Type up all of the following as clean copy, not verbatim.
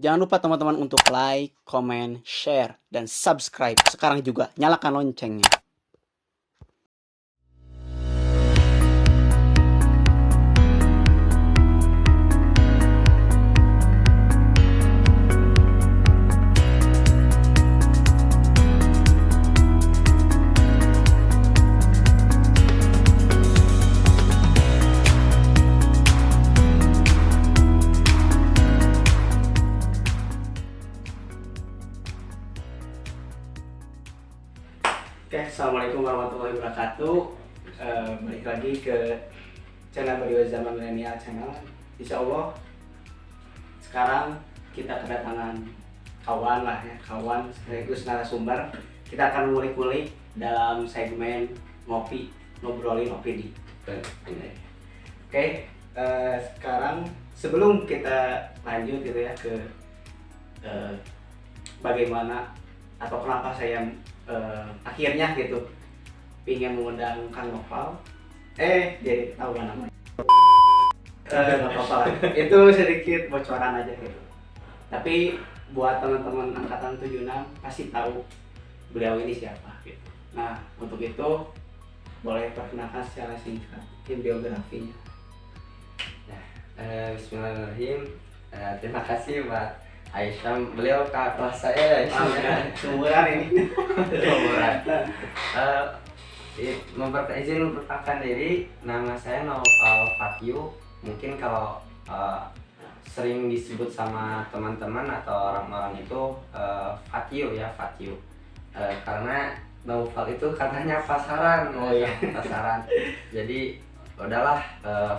Jangan lupa teman-teman untuk like, comment, share, dan subscribe. Sekarang juga nyalakan loncengnya. Oke, assalamualaikum warahmatullahi wabarakatuh. Balik lagi ke channel Brio Zaman Milenial channel. Insya Allah sekarang kita kedatangan kawan lah ya, kawan sekaligus narasumber. Kita akan ngulik-ngulik dalam segmen ngobrolin opini. Oke, sekarang sebelum kita lanjut gitu ya ke bagaimana atau kenapa saya akhirnya gitu pingin mengundang Kang Noval, jadi tahu kan namanya. Nggak apa-apa lah. Itu sedikit bocoran aja gitu. Tapi buat teman-teman angkatan 76 pasti tahu beliau ini siapa gitu. Nah, untuk itu boleh perkenalkan secara singkat biografinya. Bismillahirrahmanirrahim. Terima kasih Mbak Aisyah, beliau kakak kelas saya. Seumuran ini. Seumuran. Izin memperkenalkan diri, nama saya Noval Fatyu. Mungkin kalau sering disebut sama teman-teman atau orang-orang itu Fatyu ya, Fatyu. Karena Noval itu katanya pasaran. Oh iya, pasaran. Jadi udahlah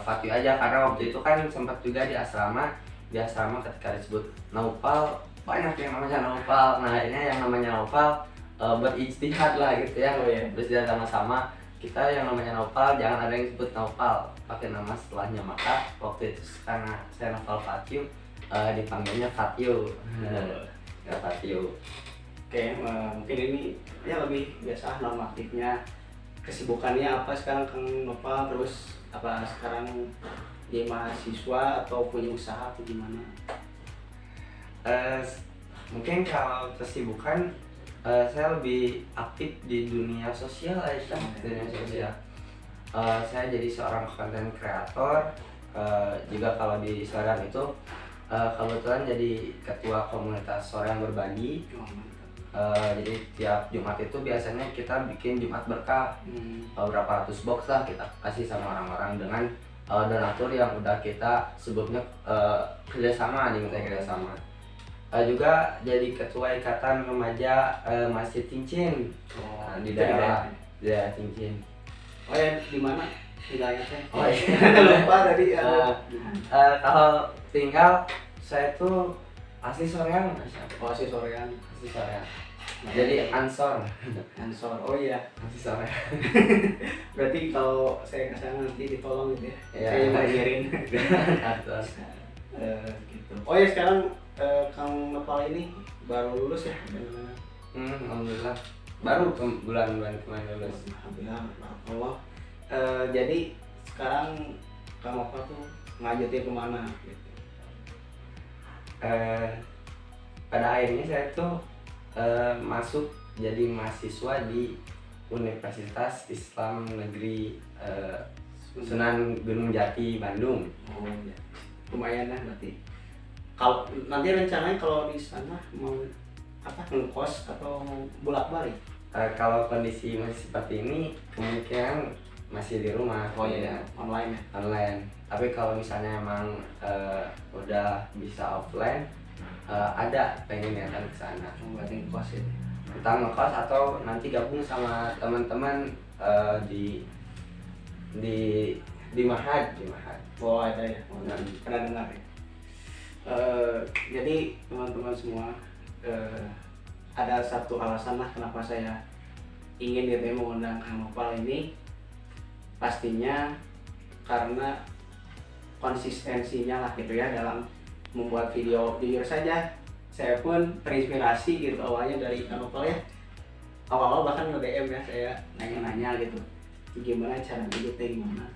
Fatyu aja, karena waktu itu kan sempat juga di asrama ketika disebut Naufal, banyak yang namanya Naufal. Nah ini yang namanya Naufal berijtihad lah gitu ya. Oh, iya. Beristihad sama-sama kita yang namanya Naufal, jangan ada yang sebut Naufal, pakai nama setelahnya. Maka waktu itu karena saya Noval Fatyu, dipanggilnya Fatyu. Ya Fatyu. Oke, mungkin ini ya lebih biasa normatifnya, kesibukannya apa sekarang Kang Noval, terus apa sekarang dia mahasiswa atau punya usaha atau gimana? Mungkin kalau kesibukan saya lebih aktif di dunia sosial aja. Dunia sosial. Saya jadi seorang konten kreator. Juga kalau di Soreang itu kebetulan jadi ketua komunitas Soreang Berbagi. Jadi tiap Jumat itu biasanya kita bikin Jumat berkah. Berapa ratus box lah kita kasih sama orang-orang dengan donatur yang udah kita sebelumnya kerjasama, diminta kerjasama. Juga jadi ketua ikatan remaja Masjid Cincin di daerah Cincin. Oh ya, di mana wilayahnya? Oh iya. Lupa tadi. Kalau tinggal saya tuh asli Soreang. Oh, si Soreang. Asli Soreang. Jadi Ansor. Ansor. Oh iya. Asli Soreang. Berarti kalau saya kesana nanti ditolong gitu ya? Iya. Saya ngajarin. Ansor. Gitu. Oh ya, sekarang Kang Noval ini baru lulus ya? Alhamdulillah. Baru bulan kemarin lulus. Alhamdulillah, Allah. Jadi sekarang Kang Noval tuh ngajutin kemana? Gitu. Pada akhirnya saya tuh masuk jadi mahasiswa di Universitas Islam Negeri Sunan Gunung Jati, Bandung. Oh ya, lumayan lah berarti. Kalau nanti rencananya kalau di sana mau apa, ngekos atau bolak-balik? Kalau kondisi masih seperti ini, kemungkinan masih di rumah. Oh iya, online ya. Online. Tapi kalau misalnya emang udah bisa offline, ada pengen akan ke sana. Berarti ngekos ini. Kita ngekos atau nanti gabung sama teman-teman di Mahad. Oh ada ya, pernah dengar ya. Jadi teman-teman semua, ada satu alasan lah kenapa saya ingin mengundang Kang Noval ini. Pastinya karena konsistensinya lah gitu ya dalam membuat video. Jujur saja saya pun terinspirasi gitu awalnya dari Kang Noval ya. Awal-awal bahkan nge-DM ya, saya nanya-nanya gitu gimana cara editnya gimana.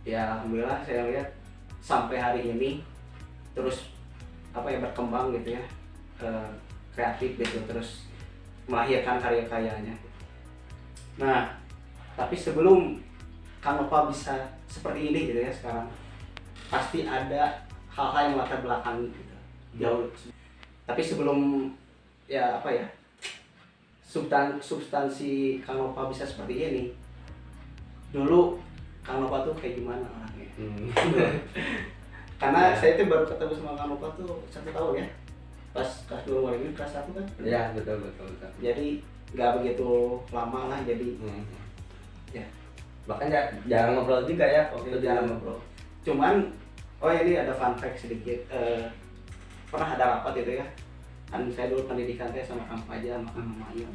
Ya alhamdulillah saya lihat sampai hari ini terus apa ya, berkembang gitu ya, kreatif gitu, terus melahirkan karya-karyanya. Nah, tapi sebelum Kang Nova bisa seperti ini gitu ya sekarang, pasti ada hal-hal yang latar belakang gitu, jauh. Tapi sebelum ya apa ya, substansi Kang Nova bisa seperti ini, dulu Kang Nova tuh kayak gimana orangnya? Karena saya tuh baru ketemu sama Kang Nova tuh 1 tahun ya, pas kelas 2 ini kelas 1 kan? Ya betul. Jadi nggak begitu lama lah, jadi ya Bahkan jarang ngobrol juga ya waktu itu. jarang ngobrol. Cuman oh ini ada fun fact sedikit, pernah ada rapat itu ya, kan saya dulu pendidikan saya sama Kang Fajar sama Kang Mayu.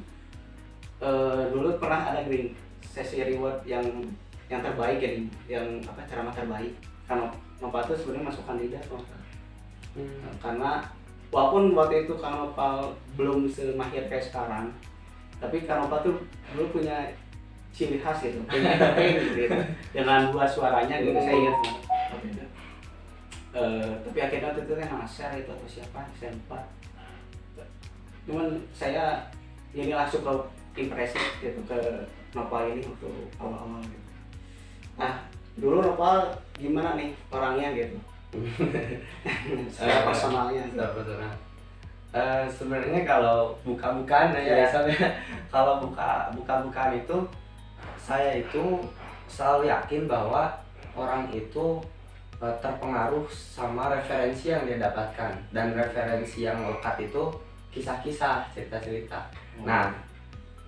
Dulu pernah ada green sesi reward yang terbaik ya, yang apa, ceramah terbaik. Karena Nova itu sebenarnya masuk kandidat karena walaupun waktu itu Kang Nova belum semahir kayak sekarang, tapi Kang Nova tuh dulu punya ciri khas gitu, gitu, dengan buah suaranya gitu, saya ingat waktu itu. Tapi akhirnya waktu itu kan Nasir itu atau siapa, saya lupa. Cuman saya ini langsung ke impresif gitu ke Nopal ini waktu awal-awal gitu. Nah dulu Nopal gimana nih orangnya gitu, secara personalnya gitu. Sebenarnya kalau buka-bukaan ya misalnya kalau buka-bukaan itu saya itu selalu yakin bahwa orang itu terpengaruh sama referensi yang dia dapatkan, dan referensi yang lekat itu kisah-kisah, cerita-cerita. Nah,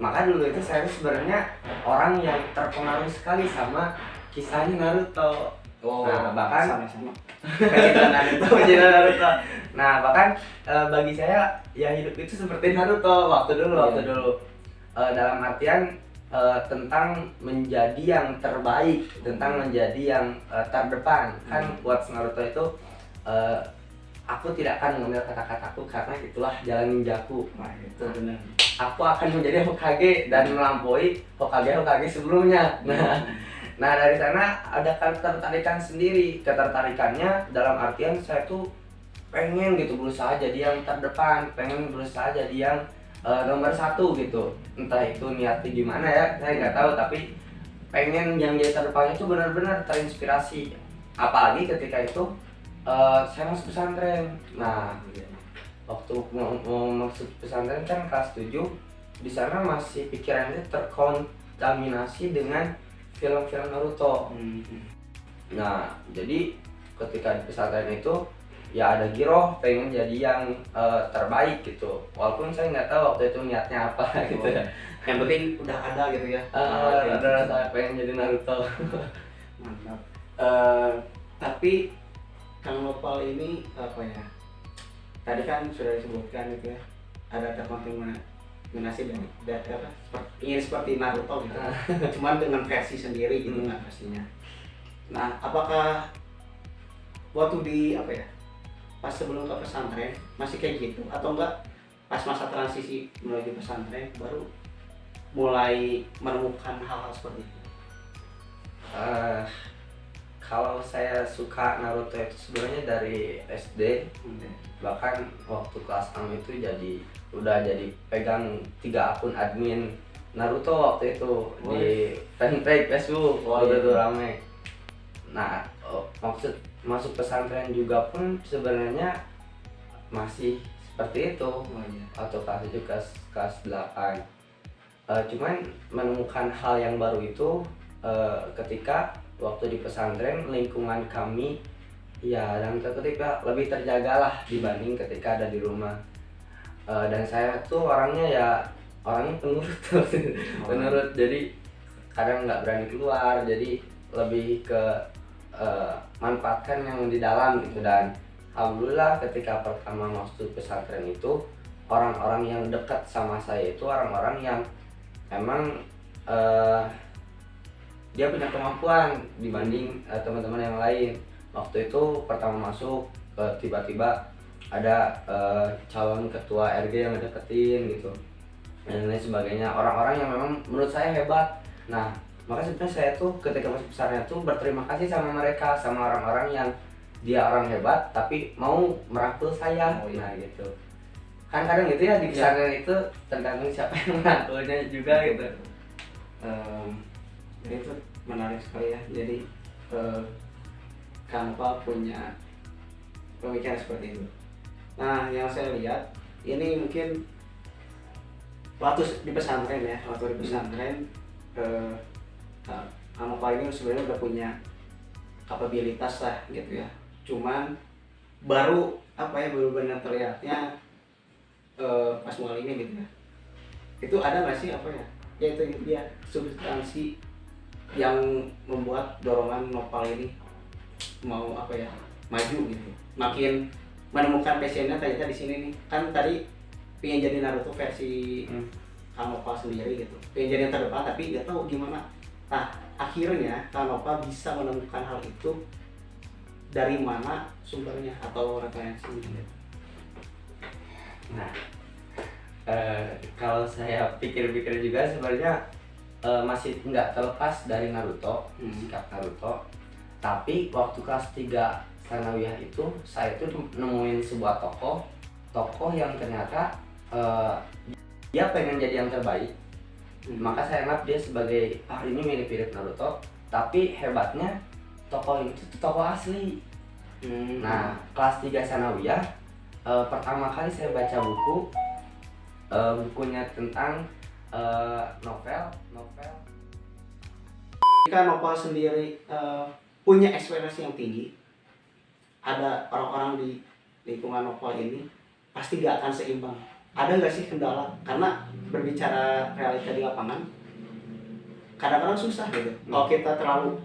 maka dulu itu saya sebenarnya orang yang terpengaruh sekali sama kisahnya Naruto. Nah, bahkan sama-sama pencinta Naruto. Nah, bahkan bagi saya ya hidup itu seperti Naruto waktu dulu. Dalam artian tentang menjadi yang terbaik, tentang menjadi yang terdepan. Kan buat Naruto itu aku tidak akan mengambil kata-kataku karena itulah jalan ninjaku. Nah, itu benar. Aku akan menjadi Hokage dan melampaui Hokage sebelumnya. Nah dari sana ada ketertarikan sendiri. Ketertarikannya dalam artian saya tuh pengen gitu berusaha jadi yang terdepan, pengen berusaha jadi yang nomor 1 gitu. Entah itu niatnya gimana ya, saya nggak tahu, tapi pengen yang jadi terdepannya itu benar-benar terinspirasi. Apalagi ketika itu saya masuk pesantren. Nah, waktu mau masuk pesantren kan kelas 7, di sana masih pikirannya terkontaminasi dengan film-film Naruto. Nah, jadi ketika di pesantren itu ya ada giroh pengen jadi yang terbaik gitu. Walaupun saya nggak tahu waktu itu niatnya apa gitu ya. Yang penting udah ada gitu ya. Ada rasa pengen jadi Naruto. Mantap. Tapi Kang Nopal ini apa ya? Tadi kan sudah disebutkan gitu ya. Ada terkontaminasi dari apa? Ingin seperti Naruto gitu. Cuman dengan versi sendiri gitu kan pastinya. Nah, apakah waktu di apa ya? Pas sebelum ke pesantren masih kayak gitu atau enggak pas masa transisi menuju pesantren baru mulai menemukan hal-hal seperti itu? Kalau saya suka Naruto itu sebenarnya dari SD. Bahkan waktu kelas 6 itu udah jadi pegang 3 akun admin Naruto waktu itu di fanpage Facebook waktu itu rame. Nah, maksud masuk pesantren juga pun sebenarnya masih seperti itu. Atau kelas 7 kelas 8. Cuman menemukan hal yang baru itu ketika waktu di pesantren, lingkungan kami ya dan ketika lebih terjaga lah dibanding ketika ada di rumah. Dan saya tuh orangnya penurut, jadi kadang nggak berani keluar, jadi lebih ke manfaatkan yang di dalam gitu. Dan alhamdulillah ketika pertama masuk pesantren itu orang-orang yang dekat sama saya itu orang-orang yang emang dia punya kemampuan dibanding teman-teman yang lain. Waktu itu pertama masuk tiba-tiba ada calon ketua RG yang deketin gitu dan lain sebagainya, orang-orang yang memang menurut saya hebat. Nah, maka sebenarnya saya tuh ketika masuk pesantren tuh berterima kasih sama mereka, sama orang-orang yang dia orang hebat tapi mau merangkul saya. Oh, iya. Nah gitu kan kadang gitu ya di pesantren itu tergantung siapa yang merangkulnya juga gitu. Jadi itu menarik sekali ya. Jadi Kang Nopal punya pemikiran seperti itu. Nah, yang saya lihat ini mungkin waktu di pesantren ya, waktu di pesantren Kang Nopal ini sebenarnya udah punya kapabilitas lah gitu ya. Cuman baru baru benar terlihatnya pas mulai ini gitu ya. Itu ada nggak sih ya itu dia substansi yang membuat dorongan Nopal ini mau maju gitu, makin menemukan passionnya ternyata di sini nih. Kan tadi pengen jadi Naruto versi Kang Nopal sendiri gitu, pengen jadi yang terdepan tapi nggak tahu gimana. Nah akhirnya Kang Nopal bisa menemukan hal itu dari mana sumbernya atau referensinya gitu. Nah kalau saya pikir-pikir juga sebenarnya masih nggak terlepas dari Naruto, sikap Naruto. Tapi waktu kelas 3 Sanawiyah itu saya tuh nemuin sebuah tokoh yang ternyata dia pengen jadi yang terbaik. Maka saya anggap dia sebagai ini mirip-mirip Naruto, tapi hebatnya tokoh itu tuh tokoh asli. Nah kelas 3 Sanawiyah pertama kali saya baca bukunya tentang novel. Jika Nopal sendiri punya ekspektasi yang tinggi, ada orang-orang di lingkungan Nopal ini pasti gak akan seimbang. Ada nggak sih kendala? Karena berbicara realita di lapangan, kadang-kadang susah gitu. Kalau kita terlalu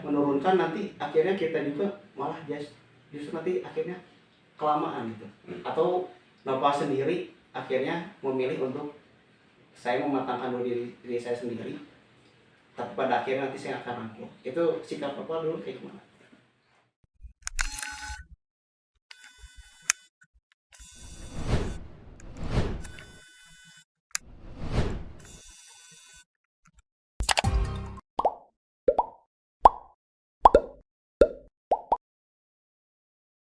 menurunkan, nanti akhirnya kita juga malah justru nanti akhirnya kelamaan gitu. Atau Nopal sendiri akhirnya memilih untuk saya mematangkan diri saya sendiri, tapi pada akhirnya nanti saya akan rangkul. Itu sikap Nopal dulu kayak gimana?